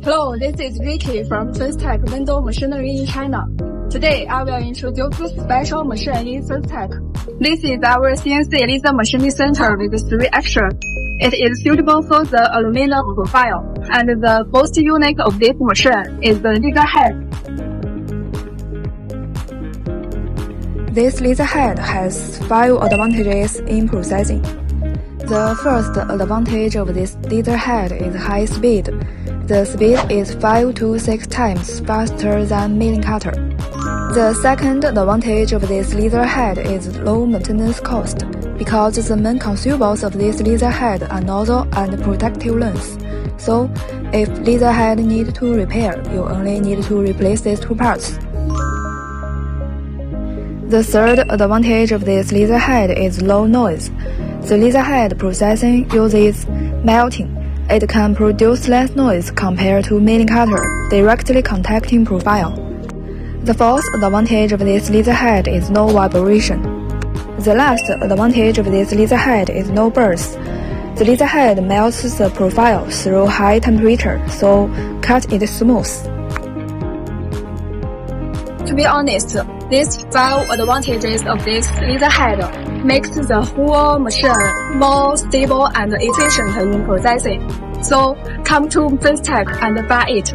Hello, this is Ricky from Tech Window Machinery in China. Today, I will introduce a special machine in Tech. This is our CNC laser machining center with 3 actions. It is suitable for the aluminum profile, and the most unique of this machine is the laser head. This laser head has 5 advantages in processing. The first advantage of this laser head is high speed. The speed is 5 to 6 times faster than milling cutter. The second advantage of this laser head is low maintenance cost, because the main consumables of this laser head are nozzle and protective lens. So, if laser head need to repair, you only need to replace these 2 parts. The third advantage of this laser head is low noise. The laser head processing uses melting. It can produce less noise compared to milling cutter, directly contacting profile. The fourth advantage of this laser head is no vibration. The last advantage of this laser head is no burst. The laser head melts the profile through high temperature, so cut is smooth. To be honest, these 5 advantages of this laser head makes the whole machine more stable and efficient in processing. So come to Tech and buy it.